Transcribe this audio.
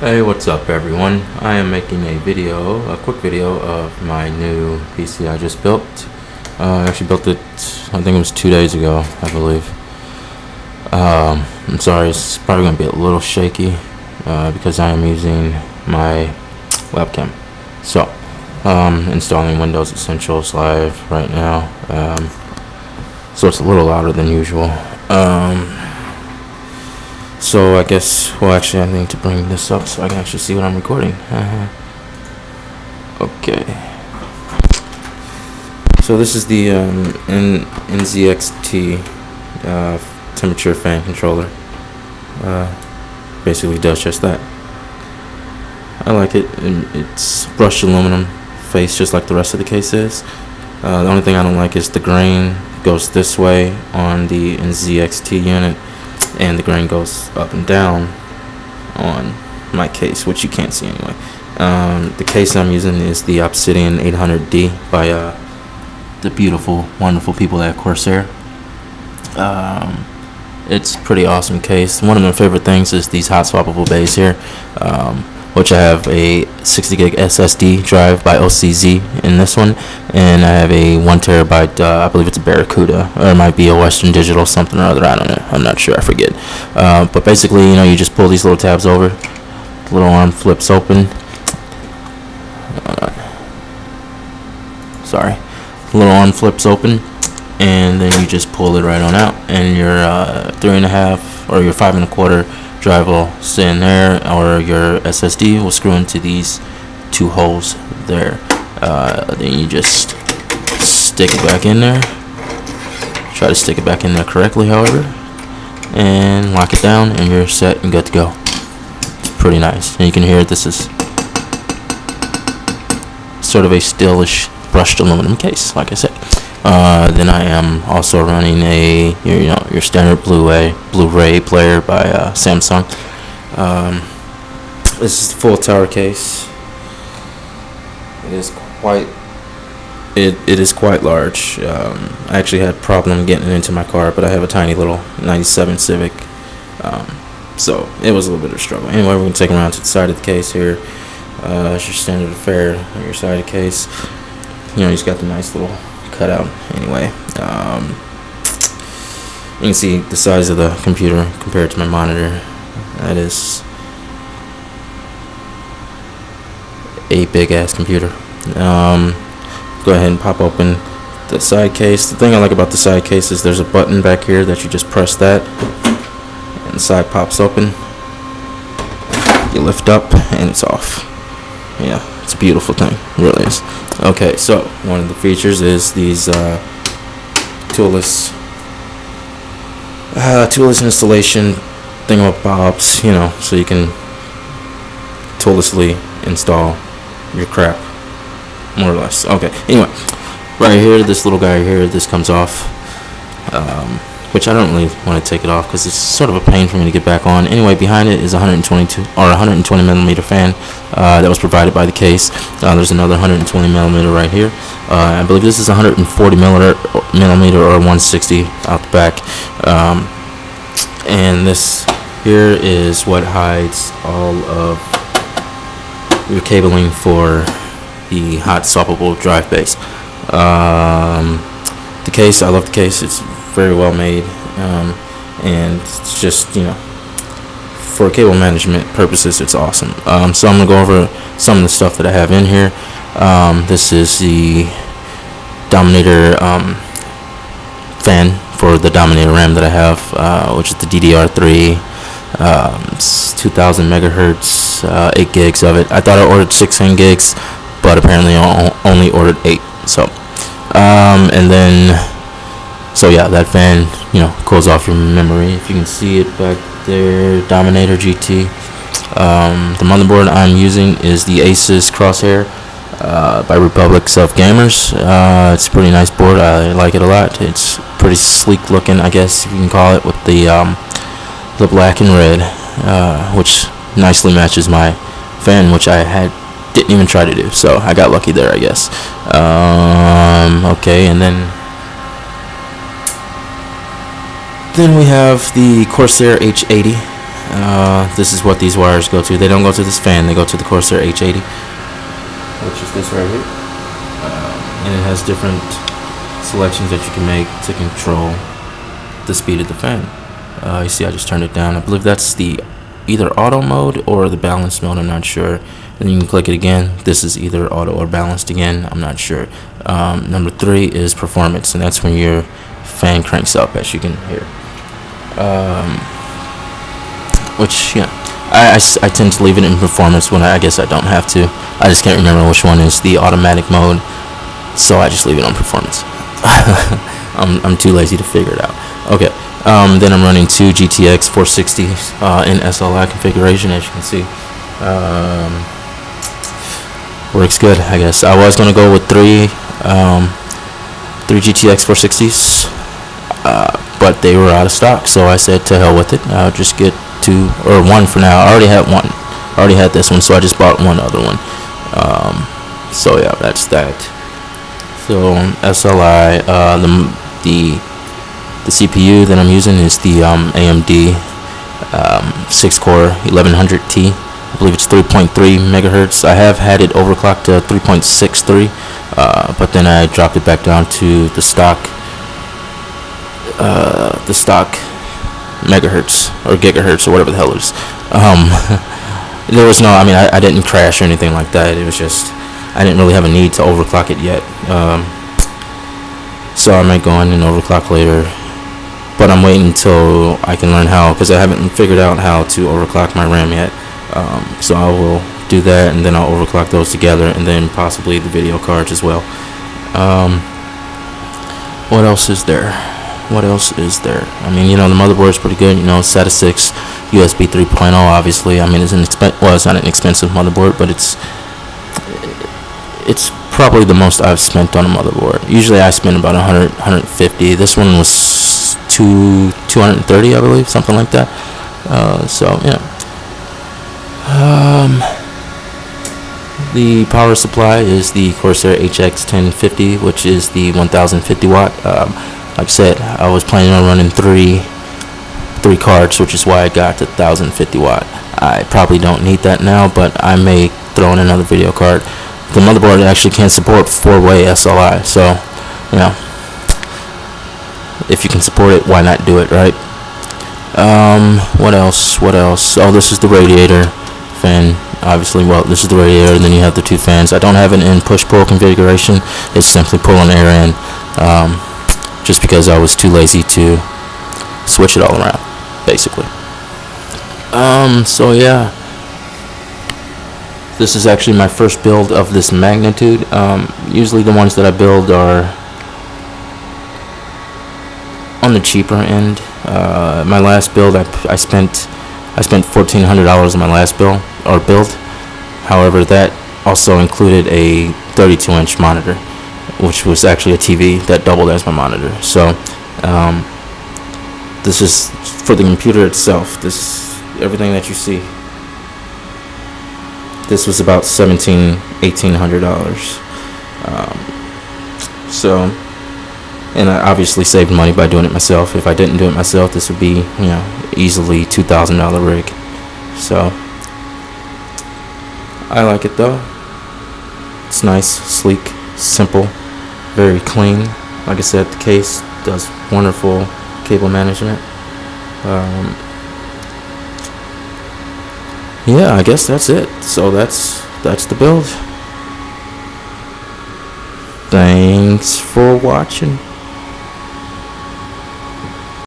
Hey, what's up everyone? I am making a quick video of my new PC I just built. I actually built it, I think it was 2 days ago, I believe. I'm sorry, it's probably going to be a little shaky because I am using my webcam. So, installing Windows Essentials Live right now, so it's a little louder than usual. So I guess, well, actually I need to bring this up so I can actually see what I'm recording. Okay. So this is the NZXT temperature fan controller. Basically does just that. I like it. It's brushed aluminum face just like the rest of the case is. The only thing I don't like is the grain goes this way on the NZXT unit, and the grain goes up and down on my case, which you can't see anyway. The case I'm using is the Obsidian 800D by the beautiful, wonderful people at Corsair. It's a pretty awesome case. One of my favorite things is these hot swappable bays here, which I have a 60 gig SSD drive by OCZ in this one, and I have a 1 terabyte, I believe it's a Barracuda, or it might be a Western Digital something or other, I don't know, I'm not sure, I forget. But basically, you know, you just pull these little tabs over, the little arm flips open, sorry, the little arm flips open, and then you just pull it right on out, and your 3.5 or your 5 1/4 drive will stay in there, or your SSD will screw into these 2 holes there. Then you just stick it back in there. Try to stick it back in there correctly, however, and lock it down, and you're set and good to go. It's pretty nice, and you can hear this is sort of a stylish brushed aluminum case, like I said. Then I am also running your standard Blu-ray player by Samsung. This is the full tower case. It is quite large. I actually had a problem getting it into my car, but I have a tiny little 97 Civic, so it was a little bit of a struggle. Anyway, we're gonna take them around to the side of the case here. It's your standard affair on your side of the case. You know, you just got the nice little cutout. Anyway, you can see the size of the computer compared to my monitor. That is a big ass computer. Go ahead and pop open the side case. The thing I like about the side case is there's a button back here that you just press that, and the side pops open. You lift up and it's off. Yeah, it's a beautiful thing, it really is. Okay, so one of the features is these toolless installation thingamabobs, you know, so you can toollessly install your crap, more or less. Okay, anyway, right here, this little guy here, this comes off, which I don't really want to take it off because it's sort of a pain for me to get back on. Anyway, behind it is a 120 millimeter fan that was provided by the case. There's another 120 millimeter right here. I believe this is 140 millimeter or 160 out the back. And this here is what hides all of your cabling for the hot swappable drive base. The case, I love the case. It's very well made, and it's just, you know, for cable management purposes, it's awesome. So I'm gonna go over some of the stuff that I have in here. This is the Dominator fan for the Dominator RAM that I have, which is the DDR3. It's 2000 megahertz, 8 gigs of it. I thought I ordered 16 gigs, but apparently I only ordered 8. So, and then, so yeah, that fan, you know, cools off your memory. If you can see it back there, Dominator GT. The motherboard I'm using is the Asus Crosshair by Republics of Gamers. It's a pretty nice board. I like it a lot. It's pretty sleek looking, I guess you can call it, with the black and red, which nicely matches my fan, which I didn't even try to do. So I got lucky there, I guess. Okay, and then we have the Corsair H80. This is what these wires go to. They don't go to this fan, they go to the Corsair H80, which is this right here. And it has different selections that you can make to control the speed of the fan. You see I just turned it down. I believe that's the either auto mode or the balanced mode, I'm not sure. Then you can click it again. This is either auto or balanced again, I'm not sure. Number 3 is performance, and that's when your fan cranks up, as you can hear. Which, yeah, I tend to leave it in performance when I guess I don't have to. I just can't remember which one is the automatic mode, so I just leave it on performance. I'm too lazy to figure it out. Okay, then I'm running 2 GTX 460s in SLI configuration, as you can see. Works good, I guess. I was gonna go with 3 GTX 460s, but they were out of stock, so I said to hell with it. I'll just get 2 or 1 for now. I already had one. I already had this one, so I just bought one other one. So yeah, that's that. So SLI, the CPU that I'm using is the AMD 6-core 1100T. I believe it's 3.3 megahertz. I have had it overclocked to 3.63, but then I dropped it back down to the stock megahertz or gigahertz or whatever the hell it is. There was no, I mean, I didn't crash or anything like that. It was just I didn't really have a need to overclock it yet. So I might go in and overclock later, but I'm waiting until I can learn how, because I haven't figured out how to overclock my RAM yet. So I will do that, and then I'll overclock those together, and then possibly the video cards as well. What else is there? What else is there? I mean, you know, the motherboard is pretty good. You know, SATA 6, USB 3.0. Obviously, I mean, it's it's not an expensive motherboard, but it's probably the most I've spent on a motherboard. Usually, I spend about 100, 150. This one was 230, I believe, something like that. So yeah. The power supply is the Corsair HX1050, which is the 1050 watt. Like I said, I was planning on running three cards, which is why I got the 1050 watt. I probably don't need that now, but I may throw in another video card. The motherboard actually can support 4-way SLI, so you know, if you can support it, why not do it, right? What else? Oh, this is the radiator fan. Obviously, well, this is the radiator, and then you have the 2 fans. I don't have it in push-pull configuration. It's simply pulling air in, just because I was too lazy to switch it all around, basically. So yeah, this is actually my first build of this magnitude. Usually the ones that I build are on the cheaper end. My last build, I spent $1,400 on my last build. However, that also included a 32-inch monitor, which was actually a TV that doubled as my monitor. So this is for the computer itself. Everything that you see, this was about $1,800. So, and I obviously saved money by doing it myself. If I didn't do it myself, this would be, you know, easily $2,000 rig. So I like it though. It's nice, sleek, simple, very clean. Like I said, the case does wonderful cable management. Yeah, I guess that's it. So that's the build. Thanks for watching.